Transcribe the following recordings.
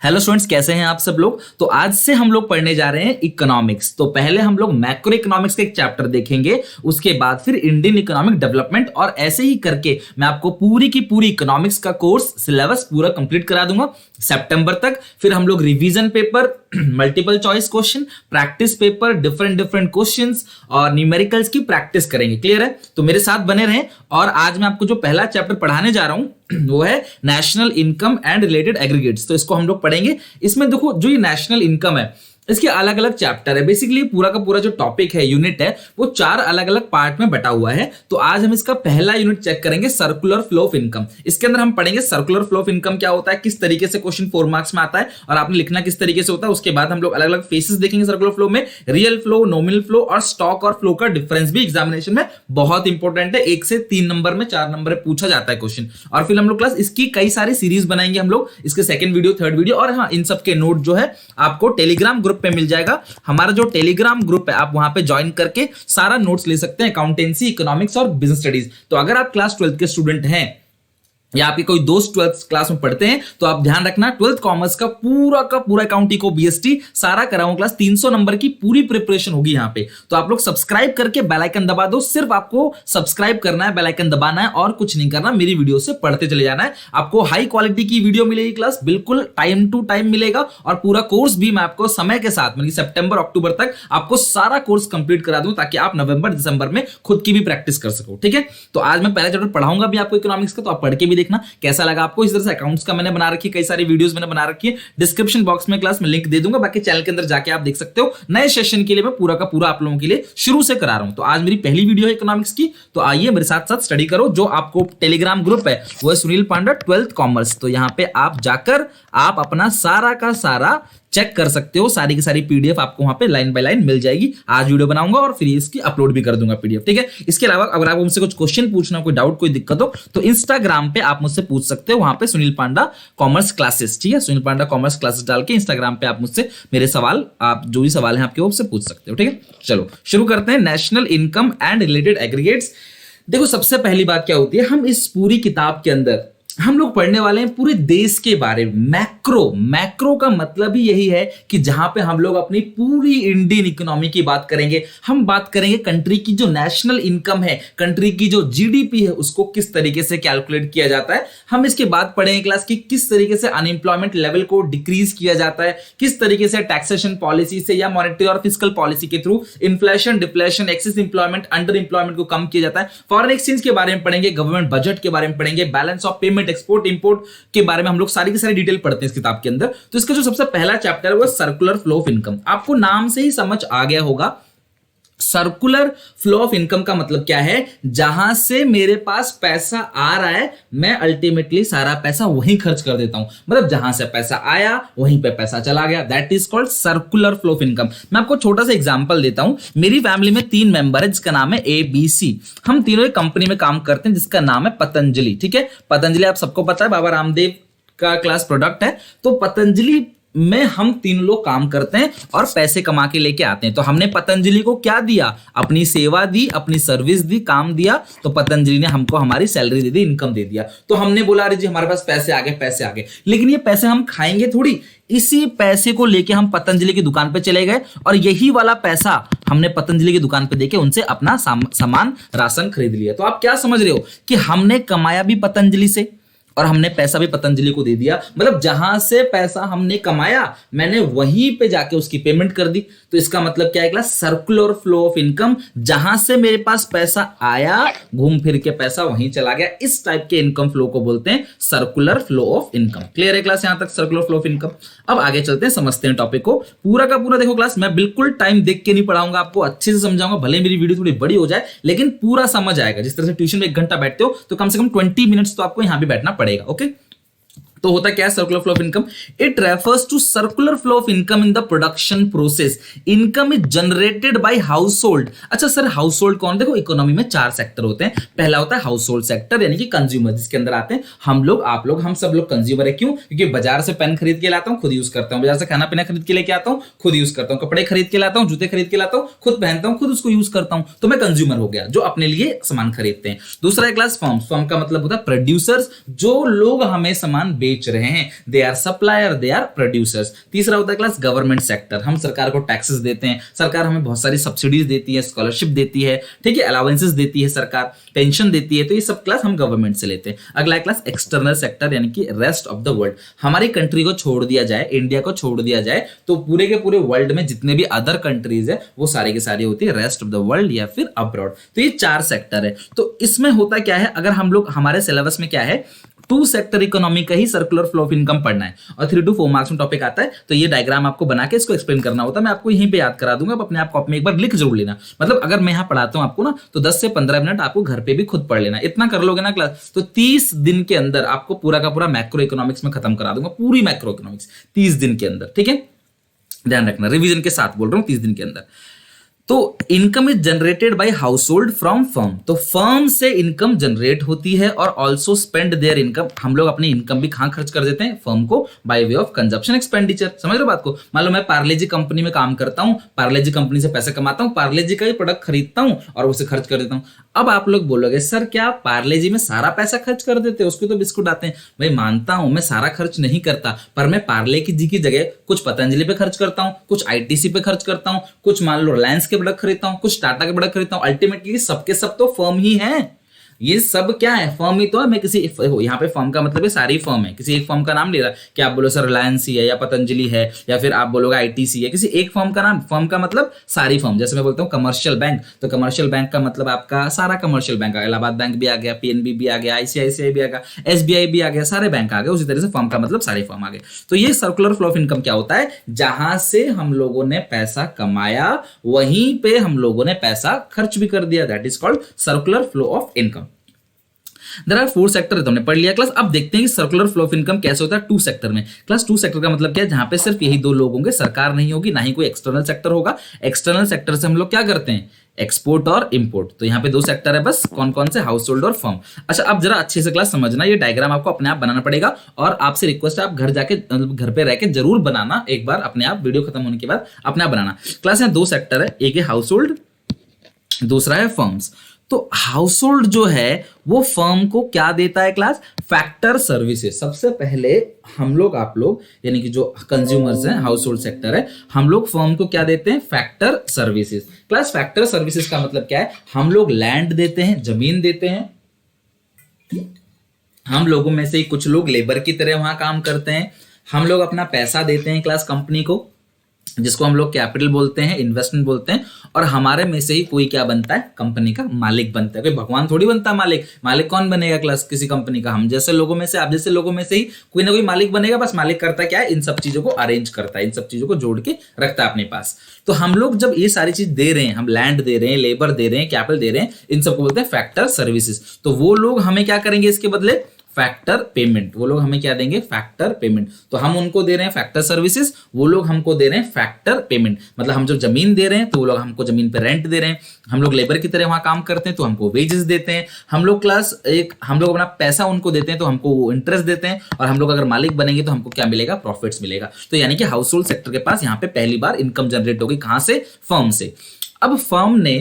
Hello students, कैसे हैं आप सब लोग। तो आज से हम लोग पढ़ने जा रहे हैं इकोनॉमिक्स। तो पहले हम लोग मैक्रो इकोनॉमिक्स का एक चैप्टर देखेंगे, उसके बाद फिर इंडियन इकोनॉमिक डेवलपमेंट, और ऐसे ही करके मैं आपको पूरी की पूरी इकोनॉमिक्स का कोर्स सिलेबस पूरा कंप्लीट करा दूंगा सितंबर तक। फिर हम लोग revision paper, multiple choice question, practice paper, different questions और न्यूमेरिकल्स की प्रैक्टिस करेंगे। क्लियर है? तो मेरे साथ बने रहें। और आज मैं आपको जो पहला चैप्टर पढ़ाने जा रहा हूं वो है national income and related aggregates. तो इसको हम लोग पढ़ेंगे। इसमें देखो, जो ये नेशनल इनकम है इसके अलग अलग चैप्टर है। बेसिकली पूरा का पूरा जो टॉपिक है, यूनिट है, वो 4 अलग अलग पार्ट में बटा हुआ है। तो आज हम इसका पहला यूनिट चेक करेंगे, सर्कुलर फ्लो ऑफ इनकम। इसके अंदर हम पढ़ेंगे सर्कुलर फ्लो ऑफ इनकम क्या होता है, किस तरीके से क्वेश्चन 4 मार्क्स में आता है और आपने लिखना किस तरीके से होता है। उसके बाद हम लोग अलग अलग फेसेस देखेंगे सर्कुलर फ्लो में, रियल फ्लो, नॉमिनल फ्लो और स्टॉक और फ्लो का डिफरेंस भी एग्जामिनेशन में बहुत इंपॉर्टेंट है। 1 से 3 नंबर में, 4 नंबर में पूछा जाता है क्वेश्चन। और फिर हम लोग क्लास इसकी कई सारी सीरीज बनाएंगे हम लोग, इसके सेकंड वीडियो, थर्ड वीडियो। और हाँ, इन सब के नोट जो है आपको टेलीग्राम ग्रुप पे मिल जाएगा। हमारा जो टेलीग्राम ग्रुप है, आप वहां पे ज्वाइन करके सारा नोट्स ले सकते हैं, अकाउंटेंसी, इकोनॉमिक्स और बिजनेस स्टडीज। तो अगर आप क्लास 12th के स्टूडेंट हैं या आपके कोई दोस्त 12th क्लास में पढ़ते हैं तो आप ध्यान रखना, 12th कॉमर्स का पूरा अकाउंटिंग को बीएसटी सारा कराऊंगा क्लास। 300 नंबर की पूरी प्रिपरेशन होगी यहाँ पे। तो आप लोग सब्सक्राइब करके बेल आइकन दबा दो। सिर्फ आपको सब्सक्राइब करना है, बेल आइकन दबाना है और कुछ नहीं करना। मेरी वीडियो से पढ़ते चले जाना है। आपको हाई क्वालिटी की वीडियो मिलेगी, क्लास बिल्कुल टाइम टू टाइम मिलेगा। और पूरा कोर्स भी मैं आपको समय के साथ, मतलब सितंबर अक्टूबर तक आपको सारा कोर्स कंप्लीट करा दूं, ताकि आप नवंबर दिसंबर में खुद की भी प्रैक्टिस कर सको। ठीक है? तो आज मैं पहला चैप्टर पढ़ाऊंगा भी आपको इकोनॉमिक्स का, तो आप पढ़ के भी देखना कैसा लगा आपको। इस तरह से अकाउंट्स का मैंने बना रखी है, कई सारी वीडियोस मैंने बना रखी है। डिस्क्रिप्शन बॉक्स में क्लास में लिंक दे दूंगा, बाकी चैनल के अंदर जाके आप देख सकते हो। नए सेशन के लिए मैं पूरा का पूरा आप लोगों के लिए शुरू से करा रहा हूं। तो आज मेरी पहली वीडियो है इकोनॉमिक्स की, तो आइए मेरे साथ साथ स्टडी करो। जो आपको टेलीग्राम ग्रुप है वो है सुनील पांडा 12th कॉमर्स। तो यहां पे आप जाकर आप अपना सारा का सारा चेक कर सकते हो। सारी की सारी पीडीएफ आपको वहां पे लाइन बाय लाइन मिल जाएगी। आज वीडियो बनाऊंगा और फिर इसकी अपलोड भी कर दूंगा पीडीएफ। ठीक है? इसके अलावा अगर आपको मुझसे कुछ क्वेश्चन पूछना, कोई डाउट, कोई दिक्कत हो तो इंस्टाग्राम पे आप मुझसे पूछ सकते हो। वहां पे सुनील पांडा कॉमर्स क्लासेस, ठीक है, सुनील पांडा कॉमर्स क्लासेस डाल के इंस्टाग्राम पे आप मुझसे मेरे सवाल, आप जो भी सवाल है आपके वो मुझसे पूछ सकते हो। ठीक है? चलो शुरू करते हैं। National income and related aggregates. देखो, सबसे पहली बात क्या होती है, हम इस पूरी किताब के अंदर हम लोग पढ़ने वाले हैं पूरे देश के बारे में। मैक्रो का मतलब ही यही है कि जहां पे हम लोग अपनी पूरी इंडियन इकोनॉमी की बात करेंगे। हम बात करेंगे कंट्री की जो नेशनल इनकम है, कंट्री की जो जीडीपी है, उसको किस तरीके से कैलकुलेट किया जाता है। हम इसके बाद पढ़ेंगे क्लास की किस तरीके से अनएम्प्लॉयमेंट लेवल को डिक्रीज किया जाता है, किस तरीके से टैक्सेशन पॉलिसी से या मॉनेटरी और फिस्कल पॉलिसी के through inflation, deflation, excess employment, under employment को कम किया जाता है। फॉरेन एक्सचेंज के बारे में पढ़ेंगे, गवर्नमेंट बजट के बारे में पढ़ेंगे, balance of payment, export import के बारे में हम लोग सारी की सारी डिटेल पढ़ते हैं इस किताब के अंदर। तो इसका जो सबसे पहला चैप्टर है वो सर्कुलर फ्लो ऑफ इनकम। आपको नाम से ही समझ आ गया होगा, सर्कुलर फ्लो ऑफ इनकम का मतलब क्या है, जहां से मेरे पास पैसा आ रहा है मैं अल्टीमेटली सारा पैसा वहीं खर्च कर देता हूं। मतलब जहां से पैसा आया वहीं पे पैसा चला गया, that is called circular flow of income. मैं आपको छोटा सा एग्जांपल देता हूं। मेरी फैमिली में 3 मेंबर है जिसका नाम है ABC। हम तीनों एक कंपनी में काम करते हैं जिसका नाम है पतंजलि। ठीक है? पतंजलि आप सबको पता है, बाबा रामदेव का क्लास प्रोडक्ट है। तो पतंजलि में हम 3 लोग काम करते हैं और पैसे कमा के लेके आते हैं। तो हमने पतंजलि को क्या दिया, अपनी सेवा दी, अपनी सर्विस दी, काम दिया। तो पतंजलि ने हमको हमारी सैलरी दे दी, इनकम दे दिया। तो हमने बोला अरे जी हमारे पास पैसे आ गए। लेकिन ये पैसे हम खाएंगे थोड़ी। इसी पैसे को लेके हम पतंजलि की दुकान पे चले गए और यही वाला पैसा हमने पतंजलि की दुकान पे देके उनसे अपना सामान, राशन खरीद लिया। तो आप क्या समझ रहे हो कि हमने कमाया भी पतंजलि से और हमने पैसा भी पतंजलि को दे दिया। मतलब जहां से पैसा हमने कमाया मैंने वहीं पे जाके उसकी पेमेंट कर दी। तो इसका मतलब क्या है class, circular flow of income. जहां से मेरे पास पैसा आया घूम फिर के पैसा वहीं चला गया। इस टाइप के इनकम फ्लो को बोलते हैं circular flow of income. Clear है क्लास यहां तक, सर्कुलर फ्लो ऑफ इनकम। अब आगे चलते हैं, समझते हैं टॉपिक को पूरा का पूरा। देखो क्लास, मैं बिल्कुल टाइम देख के नहीं पढ़ाऊंगा, आपको अच्छे से समझाऊंगा। भले मेरी वीडियो थोड़ी बड़ी हो जाए लेकिन पूरा समझ आएगा। जिस तरह से ट्यूशन में 1 घंटा बैठते हो तो कम से कम 20 मिनट्स तो आपको यहां भी बैठना पड़ेगा। ओके? तो होता क्या है circular flow of income? It refers to circular flow of income in the production process. Income is generated by household. अच्छा सर, हाउस होल्ड कौन? देखो, इकोनॉमी में 4 सेक्टर होते हैं। पहला होता है हाउस होल्ड सेक्टर, यानी कि कंज्यूमर, जिसके अंदर आते हैं हम लोग, आप लोग, हम सब लोग कंज्यूमर है। क्यों? क्योंकि बाजार से पेन खरीद के लाता हूं, खुद यूज करता हूं। बाजार से खाना पीना खरीद के लेके आता हूं, खुद यूज करता हूं। कपड़े खरीद के लाता हूं, जूते खरीद के लाता हूं, खुद पहनता हूं, खुद उसको यूज करता हूं। तो मैं कंज्यूमर हो गया, जो अपने लिए सामान खरीदते हैं। दूसरा क्लास फर्म। फर्म का मतलब होता है प्रोड्यूसर्स, जो लोग हमें सामान बेच बेच रहे हैं, they are supplier, they are producers. तीसरा होता है क्लास गवर्नमेंट सेक्टर, हम सरकार को टैक्सेस देते हैं, सरकार हमें बहुत सारी सब्सिडीज देती है, स्कॉलरशिप देती है, ठीक है, अलाउंसेस देती है सरकार, पेंशन देती है, तो ये सब क्लास हम गवर्नमेंट से लेते हैं। अगला क्लास एक्सटर्नल सेक्टर यानी कि रेस्ट ऑफ द वर्ल्ड, हमारी कंट्री को छोड़ दिया जाए, इंडिया को छोड़ दिया जाए तो पूरे के पूरे वर्ल्ड में जितने भी अदर कंट्रीज है वो सारी की सारी होती है रेस्ट ऑफ द वर्ल्ड या फिर अब्रॉड। तो ये 4 सेक्टर है। तो इसमें होता क्या है, अगर हम लोग हमारे सिलेबस में क्या है 2 सेक्टर इकोनॉमी का ही सर्कुलर फ्लो ऑफ इनकम पढ़ना है और 3 to 4 मार्क्स में टॉपिक आता है, तो ये डायग्राम आपको बना के इसको एक्सप्लेन करना होता है। मैं आपको यहीं पे याद करा दूंगा, आप अपने आप कॉपी में एक बार लिख जरूर लेना। मतलब अगर मैं यहाँ पढ़ाता हूँ आपको ना तो 10 से 15 मिनट आपको घर पे भी खुद पढ़ लेना, इतना कर लोगे ना क्लास तो 30 दिन के अंदर आपको पूरा का पूरा मैक्रो इकोनॉमिक्स में खत्म करा दूंगा, पूरी मैक्रो इकोनॉमिक्स 30 दिन के अंदर, ठीक है, ध्यान रखना, रिवीजन के साथ बोल रहा हूँ 30 दिन के अंदर। तो income is generated by house hold from firm, तो फर्म से इनकम जनरेट होती है और ऑल्सो स्पेंड देयर इनकम, हम लोग अपनी इनकम भी कहां खर्च कर देते हैं, फर्म को, by way of consumption expenditure. समझ रहे हो बात को। मान लो मैं पार्ले जी कंपनी में काम करता हूं, पार्ले जी कंपनी से पैसे कमाता हूं, पार्ले जी का ही प्रोडक्ट खरीदता हूं और उसे खर्च कर देता हूं। अब आप लोग बोलोगे सर क्या पार्ले जी में सारा पैसा खर्च कर देते हैं, उसके तो बिस्कुट आते हैं। भाई मानता हूं मैं सारा खर्च नहीं करता, पर मैं पार्ले की जी की जगह कुछ पतंजलि पे खर्च करता हूं, कुछ आईटीसी पे खर्च करता हूं, कुछ मान लो रिलायंस के प्रोडक्ट खरीदता हूं, कुछ टाटा के प्रोडक्ट खरीदता हूं। अल्टीमेटली सबके सब तो फर्म ही है, ये सब क्या है, फर्म ही तो है। मैं किसी यहाँ पे फर्म का मतलब है सारी फर्म है, किसी एक फर्म का नाम ले रहा कि आप बोलो सर रिलायंस ही है या पतंजलि है या फिर आप बोलोगे आईटीसी है, किसी एक फर्म का नाम, फर्म का मतलब सारी फर्म। जैसे मैं बोलता हूँ कमर्शियल बैंक, तो कमर्शियल बैंक का मतलब आपका सारा कमर्शियल बैंक आ गया, इलाहाबाद बैंक भी आ गया, पीएनबी भी आ गया, आईसीआईसीआई भी आ गया, एसबीआई भी आ गया, सारे बैंक आ गए। उसी तरह से फर्म का मतलब सारी फर्म आ गए। तो ये सर्कुलर फ्लो ऑफ इनकम क्या होता है, जहां से हम लोगों ने पैसा कमाया वहीं पे हम लोगों ने पैसा खर्च भी कर दिया, that is called circular flow of income. There are 4 sector, तो हमने पढ़ लिया क्लास। अब देखते हैं कि सर्कुलर फ्लो ऑफ इनकम कैसे होता है 2 सेक्टर में। क्लास 2 सेक्टर का मतलब क्या है, जहां पे सिर्फ यही 2 लोग होंगे, सरकार नहीं होगी, ना ही कोई एक्सटर्नल सेक्टर होगा। एक्सटर्नल सेक्टर से हम लोग क्या करते हैं, एक्सपोर्ट और इंपोर्ट। तो यहाँ पे 2 सेक्टर है बस, कौन कौन से, हाउस होल्ड और फर्म। अच्छा अब जरा अच्छे से क्लास समझना, ये डायग्राम आपको अपने आप बनाना पड़ेगा और आपसे रिक्वेस्ट है आप घर जाके घर पे रह के जरूर बनाना, एक बार अपने आप वीडियो खत्म होने के बाद अपने आप बनाना। क्लास यहाँ 2 सेक्टर है, एक है हाउस होल्ड, दूसरा है फर्म्स। तो हाउस होल्ड जो है वो फर्म को क्या देता है क्लास, फैक्टर सर्विसेज। सबसे पहले हम लोग आप लोग यानी कि जो कंज्यूमर्स हैं, हाउस होल्ड सेक्टर है, हम लोग फर्म को क्या देते हैं, factor services. Class factor services का मतलब क्या है, हम लोग लैंड देते हैं, जमीन देते हैं, हम लोगों में से ही कुछ लोग लेबर की तरह वहां काम करते हैं, हम लोग अपना पैसा देते हैं क्लास कंपनी को, जिसको हम लोग कैपिटल बोलते हैं, इन्वेस्टमेंट बोलते हैं, और हमारे में से ही कोई क्या बनता है, कंपनी का मालिक बनता है। कोई भगवान थोड़ी बनता है मालिक। मालिक कौन बनेगा क्लास किसी कंपनी का, हम जैसे लोगों में से, आप जैसे लोगों में से ही कोई ना कोई मालिक बनेगा। बस मालिक करता क्या है, इन सब चीजों को अरेंज करता है, इन सब चीजों को जोड़ के रखता है अपने पास। तो हम लोग जब ये सारी चीज दे रहे हैं, हम लैंड दे रहे हैं, लेबर दे रहे हैं, कैपिटल दे रहे हैं, इन सबको बोलते हैं फैक्टर सर्विसेज। तो वो लोग हमें क्या करेंगे इसके बदले, फैक्टर पेमेंट। वो लोग हमें क्या देंगे, फैक्टर पेमेंट। तो हम उनको दे रहे हैं फैक्टर सर्विसेज, वो लोग हमको दे रहे हैं फैक्टर पेमेंट। मतलब हम जो जमीन दे रहे हैं तो वो लोग हमको जमीन पे रेंट दे रहे हैं, हम लोग लेबर की तरह वहां काम करते हैं तो हमको वेजेस देते हैं, हम लोग क्लास एक हम लोग अपना पैसा उनको देते हैं तो हमको वो इंटरेस्ट देते हैं, और हम लोग अगर मालिक बनेंगे तो हमको क्या मिलेगा, प्रॉफिट्स मिलेगा। तो यानी कि हाउस होल्ड सेक्टर के पास यहाँ पे पहली बार इनकम जनरेट होगी, कहां से, फर्म से। अब फर्म ने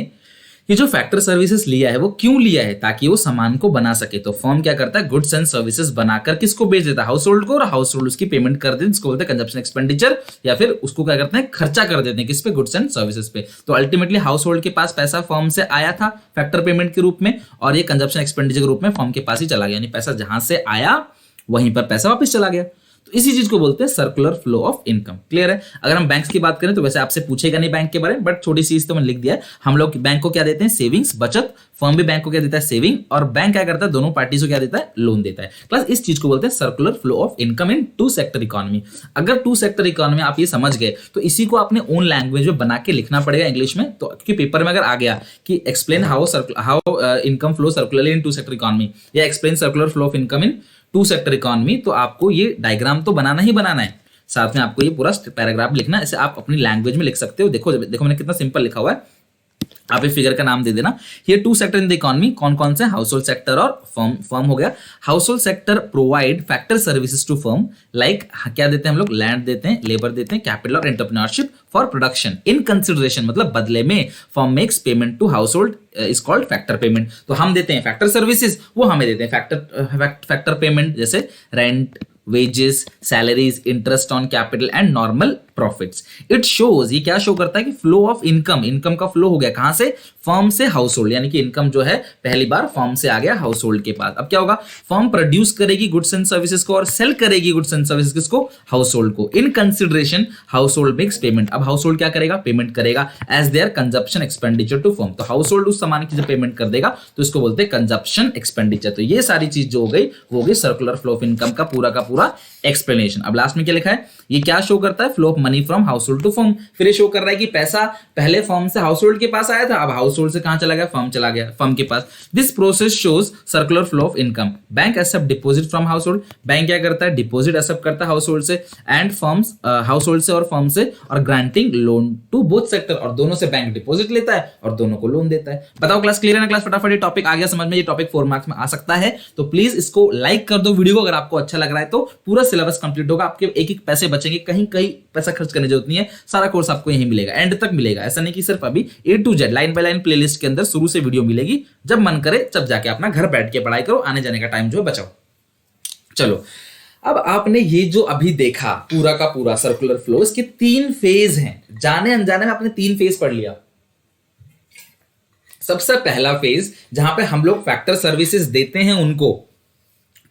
ये जो फैक्टर सर्विसेज लिया है वो क्यों लिया है, ताकि वो सामान को बना सके। तो फर्म क्या करता है, गुड्स एंड सर्विसेज बनाकर किसको बेच देता है, हाउस होल्ड को, और हाउस होल्ड उसकी पेमेंट कर देते हैं, जिसको बोलते हैं कंजप्शन एक्सपेंडिचर, या फिर उसको क्या करते हैं, खर्चा कर देते हैं किस पे, गुड्स एंड सर्विसेज पे। तो अल्टीमेटली हाउस होल्ड के पास पैसा फर्म से आया था फैक्टर पेमेंट के रूप में, और ये कंजप्शन एक्सपेंडिचर के रूप में फर्म के पास ही चला गया, यानी पैसा जहां से आया वहीं पर पैसा वापस चला गया। तो इसी चीज को बोलते हैं circular flow of income. Clear है। अगर हम बैंक्स की बात करें तो वैसे आपसे पूछेगा नहीं बैंक के बारे में, बट छोटी सी चीज तो मैंने लिख दिया है। हम लोग बैंक को क्या देते हैं, सेविंग्स, बचत। फर्म भी बैंक को क्या देता है, सेविंग। और बैंक क्या करता है, दोनों पार्टी को क्या देता है, लोन देता है। प्लस इस चीज को बोलते हैं circular flow of income in 2 sector economy. अगर 2 सेक्टर इकोनॉमी आप ये समझ गए तो इसी को आपने ओन लैंग्वेज में बना के लिखना पड़ेगा इंग्लिश में। तो क्योंकि पेपर में अगर आ गया कि explain how income flow circularly in 2 sector economy, या explain circular flow of income in 2 sector economy, तो आपको ये डायग्राम तो बनाना ही बनाना है, साथ में आपको ये पूरा पैराग्राफ लिखना है। इसे आप अपनी लैंग्वेज में लिख सकते हो। देखो देखो मैंने कितना सिंपल लिखा हुआ है, आप ये फिगर का नाम दे देना। ये 2 सेक्टर इन द इकोनॉमी, कौन कौन से, हाउस होल्ड सेक्टर और फर्म हो गया। Household sector provide factor services to firm, like क्या देते हैं हम लोग, लैंड देते हैं, लेबर देते हैं, कैपिटल और entrepreneurship for production. In consideration मतलब बदले में firm makes payment to household is called factor payment. तो हम देते हैं फैक्टर सर्विसेज, वो हमें देते हैं फैक्टर पेमेंट, जैसे rent, wages, salaries, interest on capital and normal profits. It shows, ये क्या शो करता है कि फ्लो ऑफ इनकम, इनकम का फ्लो हो गया कहां से, फर्म से हाउस होल्ड, यानी कि इनकम जो है पहली बार फर्म से आ गया हाउस होल्ड के पास। अब क्या होगा, फर्म प्रोड्यूस करेगी गुड्स एंड सर्विसेज को और सेल करेगी गुड्स एंड सर्विसेज किसको, हाउस होल्ड को। In consideration household makes payment. अब हाउस होल्ड क्या करेगा, पेमेंट करेगा as their consumption expenditure to firm. तो हाउस होल्ड उस सामान की जब पेमेंट कर देगा तो इसको बोलते हैं कंजप्शन एक्सपेंडिचर। तो ये सारी चीज जो हो गई वो हो गई सर्कुलर फ्लो ऑफ इनकम का पूरा एक्सप्लेनेशन। अब लास्ट में क्या लिखा है, ये क्या शो करता है, flow of money from household to firm. फिर ये शो कर रहा है कि पैसा पहले फर्म से हाउस होल्ड के पास आया था, अब हाउस होल्ड से कहां चला गया, फर्म चला गया, फर्म के पास। This process shows circular flow of income. Bank accept deposit from household, bank क्या करता है, डिपॉजिट एक्सेप्ट करता है हाउस होल्ड से, एंड फर्म्स हाउस होल्ड से और फर्म से, और granting loan to both sector, और दोनों से बैंक डिपॉजिट लेता है और दोनों को लोन देता है। बताओ क्लास क्लियर है ना क्लास, फटाफट ये टॉपिक आ गया समझ में, ये टॉपिक 4 मार्क्स में आ सकता है। तो प्लीज इसको लाइक कर दो वीडियो को, अगर आपको अच्छा लग रहा है तो पूरा सिलेबस कंप्लीट होगा, आपके एक एक पैसे बचेंगे, कहीं कहीं पैसा खर्च करने की जरूरत नहीं है, सारा कोर्स आपको यहीं मिलेगा, एंड तक मिलेगा। ऐसा नहीं कि सिर्फ अभी A to Z line by line playlist के अंदर शुरू से वीडियो मिलेगी, जब मन करे तब जाके अपना घर बैठ के पढ़ाई करो, आने जाने का टाइम जो है बचाओ। चलो, अब आपने ये जो अभी देखा पूरा का पूरा सर्कुलर फ्लो, इसके 3 फेज हैं, जाने अनजाने में आपने 3 फेज पढ़ लिया। सबसे पहला फेज जहां पे हम लोग फैक्टर सर्विसेज देते हैं उनको,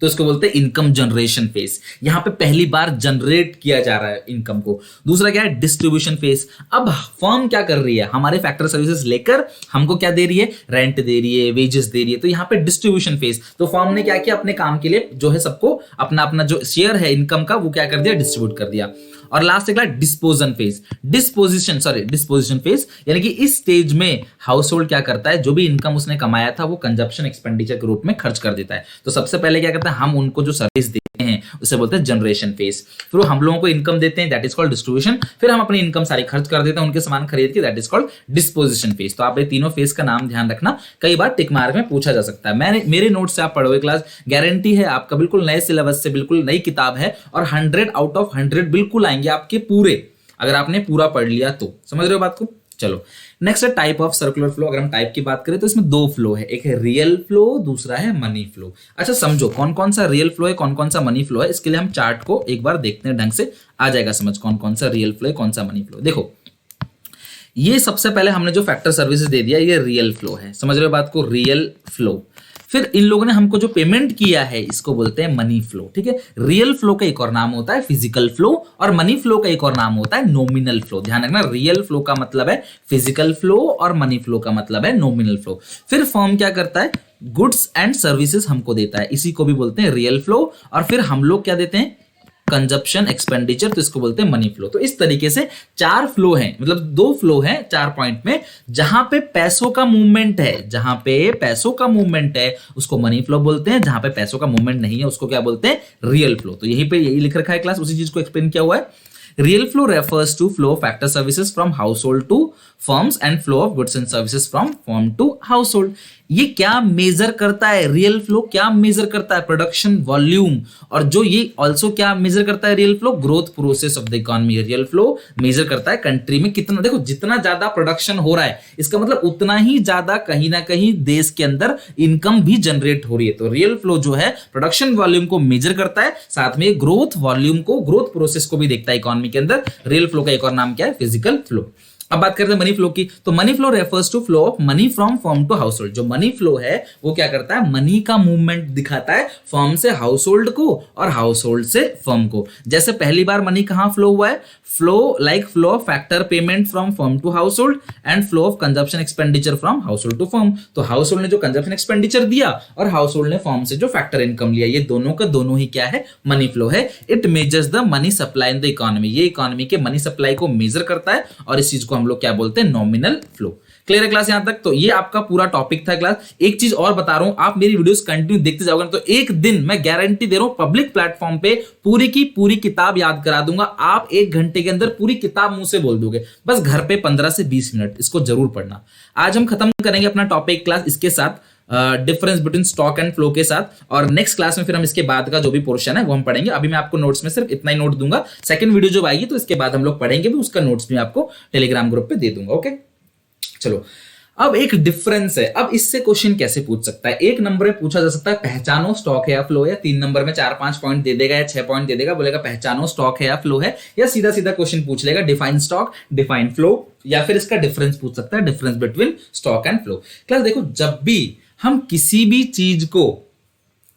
तो इसको बोलते हैं इनकम जनरेशन फेज। यहां पे पहली बार जनरेट किया जा रहा है इनकम को। दूसरा क्या है, डिस्ट्रीब्यूशन फेज। अब फर्म क्या कर रही है, हमारे फैक्टर सर्विसेज लेकर हमको क्या दे रही है, रेंट दे रही है, वेजेस दे रही है। तो यहां पे डिस्ट्रीब्यूशन फेज, तो फर्म ने क्या किया, अपने काम के लिए जो है सबको अपना अपना जो शेयर है इनकम का वो क्या कर दिया, डिस्ट्रीब्यूट कर दिया। और लास्ट एक डिस्पोजन फेज, डिस्पोजिशन फेज, यानी कि इस स्टेज में हाउस होल्ड क्या करता है, जो भी इनकम उसने कमाया था वो कंजप्शन एक्सपेंडिचर के रूप में खर्च कर देता है। तो सबसे पहले क्या करता है, हम उनको जो सर्विस देते हैं उसे बोलते हैं जनरेशन फेज। फिर हम लोगों को इनकम देते हैं, दैट इज कॉल्ड डिस्ट्रीब्यूशन। फिर हम अपनी इनकम सारी खर्च कर देते हैं उनके सामान खरीद के, that is called disposition phase. तो आप ये तीनों फेज का नाम ध्यान रखना, कई बार टिक मार्क में पूछा जा सकता है। मेरे नोट से आप पढ़ोगे क्लास, गारंटी है आपका बिल्कुल नए सिलेबस से, बिल्कुल नई किताब है, और 100 आउट ऑफ 100 बिल्कुल आएंगे आपके पूरे, अगर आपने पूरा पढ़ लिया तो। समझ रहे हो बात को। चलो, नेक्स्ट है टाइप ऑफ सर्कुलर फ्लो। अगर हम टाइप की बात करें तो इसमें 2 फ्लो है, एक है रियल फ्लो, दूसरा है मनी फ्लो। अच्छा समझो कौन कौन सा रियल फ्लो है, कौन कौन सा मनी फ्लो है। इसके लिए हम चार्ट को एक बार देखते हैं, ढंग से आ जाएगा समझ कौन कौन सा रियल फ्लो है, कौन सा मनी फ्लो। देखो, ये सबसे पहले हमने जो फैक्टर सर्विसेज दे दिया ये रियल फ्लो है, समझ रहे हो बात को, रियल फ्लो। फिर इन लोगों ने हमको जो पेमेंट किया है इसको बोलते हैं मनी फ्लो, ठीक है। रियल फ्लो का एक और नाम होता है फिजिकल फ्लो, और मनी फ्लो का एक और नाम होता है नॉमिनल फ्लो। ध्यान रखना, रियल फ्लो का मतलब है फिजिकल फ्लो और मनी फ्लो का मतलब है नॉमिनल फ्लो। फिर फर्म क्या करता है, गुड्स एंड सर्विसेज हमको देता है, इसी को भी बोलते हैं रियल फ्लो। और फिर हम लोग क्या देते हैं, कंजप्शन एक्सपेंडिचर, तो इसको बोलते हैं मनी फ्लो। तो इस तरीके से 4 फ्लो हैं, मतलब 2 फ्लो हैं 4 पॉइंट में। जहां पे पैसों का मूवमेंट है, जहां पे पैसों का मूवमेंट है उसको मनी फ्लो बोलते हैं, जहां पे पैसों का मूवमेंट नहीं है उसको क्या बोलते हैं, रियल फ्लो। तो यहीं पे यही लिख रखा है क्लास, उसी चीज को एक्सप्लेन किया हुआ है। Real flow refers to flow of factor services from household to firms and flow of goods and services from firm to household. ये क्या मेजर करता है, रियल फ्लो क्या मेजर करता है, प्रोडक्शन वॉल्यूम। और जो ये ऑल्सो क्या मेजर करता है, real flow growth process of the economy. Real flow measure करता है कंट्री में कितना, देखो जितना ज्यादा प्रोडक्शन हो रहा है इसका मतलब उतना ही ज्यादा कहीं ना कहीं देश के अंदर इनकम भी जनरेट हो रही है। तो रियल फ्लो जो है प्रोडक्शन वॉल्यूम को मेजर करता है, साथ में ग्रोथ वॉल्यूम को, ग्रोथ प्रोसेस को भी देखता है इकोनॉमी के अंदर। रियल फ्लो का एक और नाम क्या है, फिजिकल फ्लो। अब बात करते हैं मनी फ्लो की, तो money flow refers to flow of money from firm to household. जो मनी फ्लो है वो क्या करता है, मनी का मूवमेंट दिखाता है फर्म से हाउस होल्ड को और हाउस होल्ड से फर्म को। जैसे पहली बार मनी कहां फ्लो हुआ है, flow like flow of factor payment from firm to household and flow of consumption expenditure from household to firm. तो हाउस होल्ड ने जो कंजप्शन एक्सपेंडिचर दिया और हाउस होल्ड ने फर्म से जो फैक्टर इनकम लिया, ये दोनों का दोनों ही क्या है, मनी फ्लो है। It measures the money supply in the economy. ये इकोनॉमी के मनी सप्लाई को मेजर करता है और इस चीज को हम लोग क्या बोलते हैं, नॉमिनल फ्लो। क्लियर है क्लास यहां तक। तो ये आपका पूरा टॉपिक था क्लास। एक चीज और बता रहा हूं, आप मेरी वीडियोस कंटिन्यू देखते जाओगे तो एक दिन मैं गारंटी दे रहा हूं पब्लिक प्लेटफॉर्म पे पूरी की पूरी किताब याद करा दूंगा। आप 1 घंटे के अंदर पूरी किताब मुंह से बोल दोगे, बस घर पे 15 से 20 मिनट इसको जरूर पढ़ना। आज हम खत्म करेंगे अपना टॉपिक क्लास इसके साथ, difference between stock and flow के साथ, और नेक्स्ट क्लास में फिर हम इसके बाद का जो भी पोर्शन है वो हम पढ़ेंगे। अभी मैं आपको नोट्स में सिर्फ इतना ही नोट दूंगा, सेकंड वीडियो जो आएगी तो इसके बाद हम लोग पढ़ेंगे भी, उसका नोट्स भी आपको टेलीग्राम ग्रुप पे दे दूंगा। ओके चलो, अब एक डिफरेंस है, अब इससे क्वेश्चन कैसे पूछ सकता है, एक नंबर में पूछा जा सकता है पहचानो स्टॉक है या फ्लो है, 3 नंबर में 4-5 पॉइंट दे देगा या 6 पॉइंट दे देगा, बोलेगा पहचानो स्टॉक है या फ्लो है, या सीधा सीधा क्वेश्चन पूछ लेगा डिफाइन स्टॉक डिफाइन फ्लो, या फिर इसका डिफरेंस पूछ सकता है, difference between stock and flow. Class देखो, जब भी हम किसी भी चीज को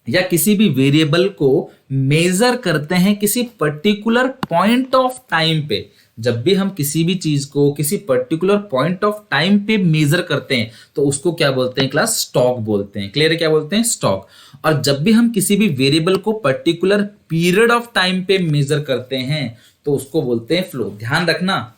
या किसी भी वेरिएबल को मेजर करते हैं किसी पर्टिकुलर पॉइंट ऑफ टाइम पे, जब भी हम किसी भी चीज को किसी पर्टिकुलर पॉइंट ऑफ टाइम पे मेजर करते हैं तो उसको क्या बोलते हैं क्लास, स्टॉक बोलते हैं। क्लियर है, क्या बोलते हैं, स्टॉक। और जब भी हम किसी भी वेरिएबल को पर्टिकुलर पीरियड ऑफ टाइम पे मेजर करते हैं तो उसको बोलते हैं फ्लो। ध्यान रखना,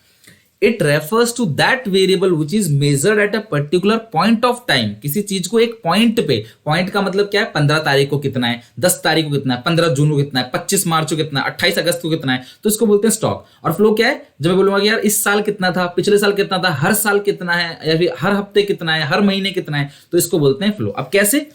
it refers to that variable which is measured at a particular point of time. किसी चीज को एक पॉइंट पे, पॉइंट का मतलब क्या है, 15 तारीख को कितना है, 10 तारीख को कितना है, 15 जून को कितना है, 25 मार्च को कितना है, 28 अगस्त को कितना है, तो इसको बोलते हैं स्टॉक। और फ्लो क्या है, जब मैं बोलूंगा कि यार इस साल कितना था, पिछले साल कितना था, हर साल कितना है, या फिर हर हफ्ते कितना है, हर महीने कितना है, तो इसको बोलते हैं फ्लो। अब कैसे,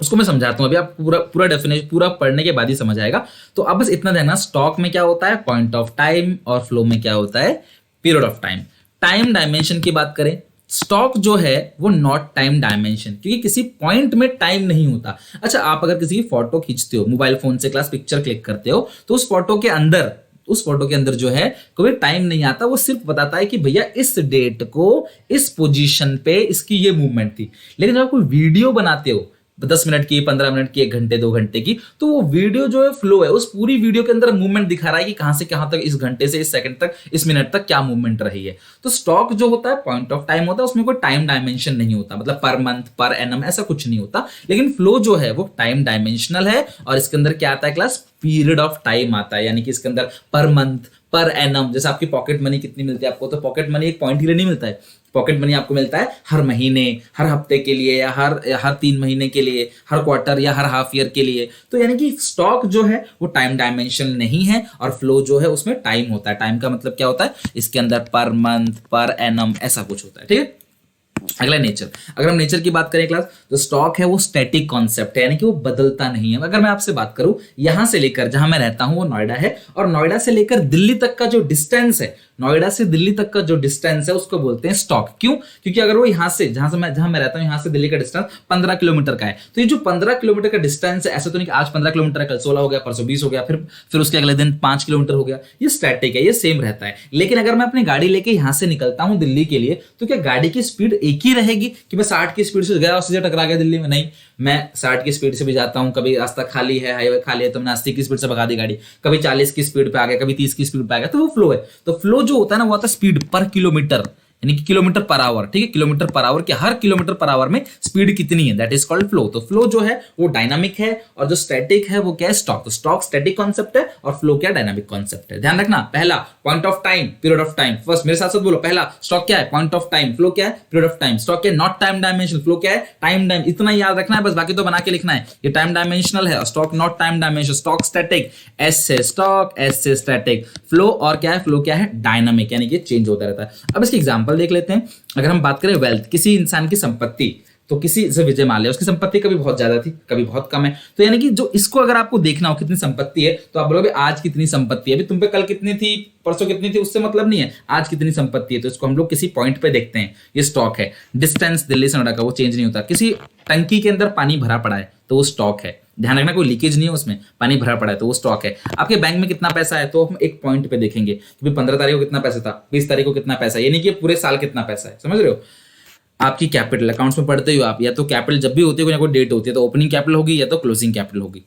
उसको मैं समझाता हूं, अभी आप पूरा डेफिनेशन पूरा पढ़ने के बाद ही समझ आएगा। तो अब बस इतना देखना, स्टॉक में क्या होता है, पॉइंट ऑफ टाइम, और फ्लो में क्या होता है, period of time. Time dimension की बात करें, स्टॉक जो है वो नॉट टाइम डायमेंशन, क्योंकि किसी पॉइंट में टाइम नहीं होता। अच्छा, आप अगर किसी की फोटो खींचते हो मोबाइल फोन से, क्लास पिक्चर क्लिक करते हो, तो उस फोटो के अंदर जो है कोई टाइम नहीं आता, वो सिर्फ बताता है कि भैया इस डेट को इस पोजीशन पे इसकी ये मूवमेंट थी। लेकिन जब आप कोई वीडियो बनाते हो 10 मिनट की, 15 मिनट की, 1 घंटे 2 घंटे की, तो वो वीडियो जो है फ्लो है, उस पूरी वीडियो के अंदर मूवमेंट दिखा रहा है कि कहां से कहां तक, इस घंटे से इस सेकंड तक, इस मिनट तक क्या मूवमेंट रही है। तो स्टॉक जो होता है पॉइंट ऑफ टाइम होता है, उसमें कोई टाइम डायमेंशन नहीं होता, मतलब पर मंथ पर एनम ऐसा कुछ नहीं होता। लेकिन फ्लो जो है वो टाइम डायमेंशनल है, और इसके अंदर क्या आता है क्लास, पीरियड ऑफ टाइम आता है, यानी कि इसके अंदर पर मंथ पर एनम। जैसे आपकी पॉकेट मनी कितनी मिलती है आपको, तो पॉकेट मनी एक पॉइंट के लिए नहीं मिलता है, पॉकेट मनी आपको मिलता है हर महीने, हर हफ्ते के लिए, या हर 3 महीने के लिए, हर क्वार्टर या हर हाफ ईयर के लिए। तो यानी कि स्टॉक जो है वो टाइम डायमेंशन नहीं है, और फ्लो जो है उसमें टाइम होता है। टाइम का मतलब क्या होता है, इसके अंदर पर मंथ पर एनम ऐसा कुछ होता है। ठीक है, अगला नेचर। अगर हम नेचर की बात करें क्लास, तो स्टॉक है वो स्टैटिक कॉन्सेप्ट है, यानी कि वो बदलता नहीं है। अगर मैं आपसे बात करूं, यहां से लेकर जहां मैं रहता हूं वो नोएडा है, और नोएडा से लेकर दिल्ली तक का जो डिस्टेंस है, नोएडा से दिल्ली तक का जो डिस्टेंस है उसको बोलते हैं स्टॉक। क्यों, क्योंकि अगर वो यहां से जहां मैं रहता हूं, यहां से दिल्ली का डिस्टेंस 15 किलोमीटर का है, तो ये जो 15 किलोमीटर का डिस्टेंस है, ऐसा तो नहीं कि आज 15 किलोमीटर है, कल 16 हो गया, परसों 20 हो गया, फिर उसके अगले दिन 5 किलोमीटर हो गया। ये स्टैटिक है, ये सेम रहता है। लेकिन अगर मैं अपनी गाड़ी लेके यहां से निकलता हूं दिल्ली के लिए, तो क्या गाड़ी की स्पीड एक ही रहेगी कि मैं 60 की स्पीड से गया और सीधे टकरा गया दिल्ली में? नहीं, मैं 60 की स्पीड से भी जाता हूं, कभी रास्ता खाली है, हाईवे खाली है, तो मैंने 80 की स्पीड से भगा दी गाड़ी, कभी 40 की स्पीड पे आ गया, कभी 30 की स्पीड पे आ गया, तो वो फ्लो है। तो फ्लो जो होता है ना, वो आता है स्पीड पर किलोमीटर, यानी कि किलोमीटर पर आवर। ठीक है, किलोमीटर पर आवर के हर किलोमीटर पर आवर में स्पीड कितनी है, दैट इज कॉल्ड फ्लो। तो फ्लो जो है वो डायनामिक है, और जो स्टैटिक है वो क्या है, स्टॉक। तो स्टॉक स्टैटिक कॉन्सेप्ट है और फ्लो क्या, डायनामिक कॉन्सेप्ट है। ध्यान रखना, पहला point of time, period of time. First मेरे साथ साथ बोलो, पहला स्टॉक क्या है, पॉइंट ऑफ टाइम, फ्लो क्या है, पीरियड ऑफ टाइम। स्टॉक क्या है, नॉट टाइम डायमेंशन, फ्लो क्या है, टाइम डायमेंशन। इतना याद रखना है बस, बाकी तो बना के लिखना है। ये टाइम डायमेंशनल है, stock not time dimension. Stock static, S से स्टॉक, एस से स्टैटिक। फ्लो और क्या है, फ्लो क्या है, डायनामिक, यानी कि चेंज होता रहता है। अब इसकी एग्जांपल देख लेते हैं। अगर हम बात करें वेल्थ, किसी इंसान की संपत्ति, तो किसी जैसे विजय माल्या, उसकी संपत्ति कभी बहुत ज्यादा थी, कभी बहुत कम है। तो यानी कि जो इसको अगर आपको देखना हो कितनी संपत्ति है, तो आप बोलोगे आज कितनी संपत्ति है, अभी तुम पे कल कितनी थी, परसों कितनी थी, उससे मतलब नहीं है, आज कितनी संपत्ति है। तो इसको हम लोग किसी पॉइंट पे देखते हैं, ये स्टॉक है। डिस्टेंस दिल्ली से नोएडा का वो चेंज नहीं होता। किसी टंकी के अंदर पानी भरा पड़ा है तो वो स्टॉक है। ध्यान रखना, कोई लीकेज नहीं है उसमें, पानी भरा पड़ा है तो वो स्टॉक है। आपके बैंक में कितना पैसा है, तो हम एक पॉइंट पे देखेंगे कि 15 तारीख को कितना पैसा था, 20 तारीख को कितना पैसा है, यानी कि पूरे साल कितना पैसा है। समझ रहे हो, आपकी कैपिटल अकाउंट्स में पढ़ते हो आप, या तो कैपिटल जब भी होती है कोई डेट होती है, तो ओपनिंग कैपिटल होगी या तो क्लोजिंग कैपिटल होगी।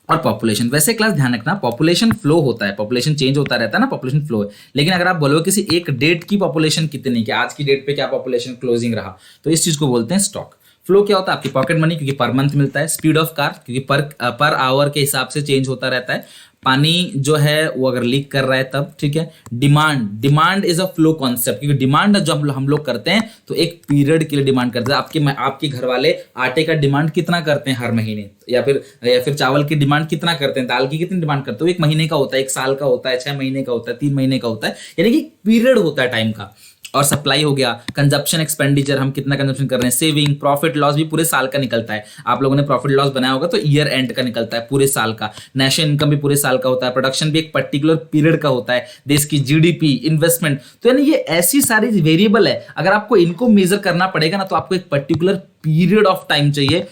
और पॉपुलेशन, वैसे क्लास ध्यान रखना, पॉपुलेशन फ्लो होता है, पॉपुलेशन चेंज होता रहता है ना, पॉपुलेशन फ्लो है। लेकिन अगर आप बोलो किसी एक डेट की पॉपुलेशन कितनी, कि आज की डेट पे क्या पॉपुलेशन क्लोजिंग रहा, तो इस चीज को बोलते हैं स्टॉक। फ्लो क्या होता है, आपकी पॉकेट मनी, क्योंकि पर मंथ मिलता है। स्पीड ऑफ कार, क्योंकि पर आवर के हिसाब से चेंज होता रहता है। पानी जो है वो अगर लीक कर रहा है तब, ठीक है। Demand is a flow concept, क्योंकि डिमांड जब हम लोग करते हैं तो एक पीरियड के लिए डिमांड करते हैं। आपके घर वाले आटे का डिमांड कितना करते हैं हर महीने, या फिर चावल की डिमांड कितना करते हैं, दाल की कितनी डिमांड करते हो, 1 महीने का होता है, 1 साल का होता है, 6 महीने का होता है, 3 महीने का होता है, यानी कि पीरियड होता है टाइम का। और सप्लाई हो गया, कंजप्शन एक्सपेंडिचर, हम कितना कंजप्शन कर रहे हैं, सेविंग, प्रॉफिट लॉस भी पूरे साल का निकलता है। आप लोगों ने प्रॉफिट लॉस बनाया होगा तो ईयर एंड का निकलता है, पूरे साल का। नेशनल इनकम भी पूरे साल का होता है, प्रोडक्शन भी एक पर्टिकुलर पीरियड का होता है, देश की जीडीपी, इन्वेस्टमेंट। तो यानी ये ऐसी सारी वेरिएबल है, अगर आपको इनको मेजर करना पड़ेगा ना तो आपको एक पर्टिकुलर पीरियड ऑफ टाइम चाहिए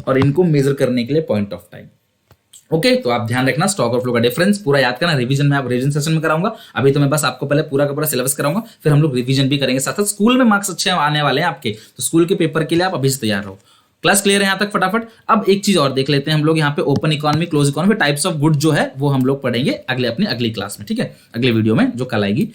और इनको मेजर करने के लिए पॉइंट ऑफ टाइम। ओके तो आप ध्यान रखना, स्टॉक और फ्लो का डिफरेंस पूरा याद करना। रिवीजन में आप रिवीजन सेशन में कराऊंगा, अभी तो मैं बस आपको पहले पूरा का पूरा सिलेबस कराऊंगा, फिर हम लोग रिवीजन भी करेंगे साथ साथ। स्कूल में मार्क्स अच्छे आने वाले हैं आपके, तो स्कूल के पेपर के लिए आप अभी से तैयार रहो। क्लास क्लियर है यहाँ तक फटाफट। अब एक चीज और देख लेते हैं हम लोग, यहाँ पे open economy, close economy, types of good जो है वो हम लोग पढ़ेंगे अगली क्लास में, ठीक है, अगले वीडियो में जो कल आएगी।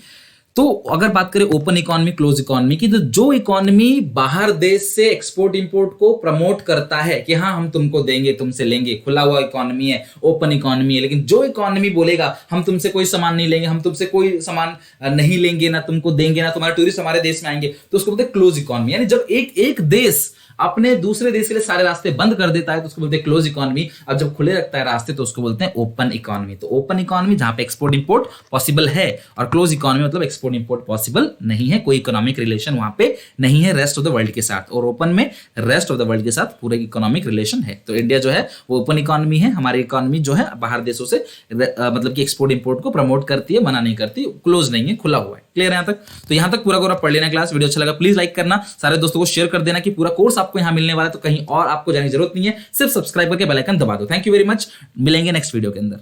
तो अगर बात करें ओपन इकोनॉमी, क्लोज इकोनॉमी की, तो जो इकोनॉमी बाहर देश से एक्सपोर्ट इंपोर्ट को प्रमोट करता है कि हाँ हम तुमको देंगे, तुमसे लेंगे, खुला हुआ इकोनॉमी है, ओपन इकोनॉमी है। लेकिन जो इकोनॉमी बोलेगा हम तुमसे कोई सामान नहीं लेंगे, हम तुमसे कोई सामान नहीं लेंगे, ना तुमको देंगे, ना तुम्हारे टूरिस्ट हमारे देश में आएंगे, तो उसको बोलते हैं क्लोज इकोनॉमी। यानी जब एक देश अपने दूसरे देश के लिए सारे रास्ते बंद कर देता है तो उसको बोलते हैं क्लोज इकोनॉमी। अब जब खुले रखता है रास्ते तो उसको बोलते हैं ओपन इकोनॉमी। तो ओपन इकोनॉमी जहां पे एक्सपोर्ट इंपोर्ट पॉसिबल है, और क्लोज इकोनॉमी मतलब एक्सपोर्ट इंपोर्ट पॉसिबल नहीं है, कोई इकोनॉमिक रिलेशन वहां पे नहीं है रेस्ट ऑफ द वर्ल्ड के साथ, और ओपन में रेस्ट ऑफ द वर्ल्ड के साथ पूरे इकोनॉमिक रिलेशन है। तो इंडिया जो है वो ओपन इकोनॉमी है, हमारी इकोनॉमी जो है बाहर देशों से मतलब कि एक्सपोर्ट इंपोर्ट को प्रमोट करती है, मना नहीं करती, क्लोज नहीं है, खुला हुआ है। क्लियर है यहाँ तक? तो यहाँ तक पूरा पढ़ लेना क्लास। वीडियो अच्छा लगा प्लीज लाइक करना, सारे दोस्तों को शेयर कर देना कि पूरा कोर्स आपको यहाँ मिलने वाला है, तो कहीं और आपको जाने की जरूरत नहीं है, सिर्फ सब्सक्राइब करके बेल आइकन दबा दो। थैंक यू वेरी मच, मिलेंगे नेक्स्ट वीडियो के अंदर।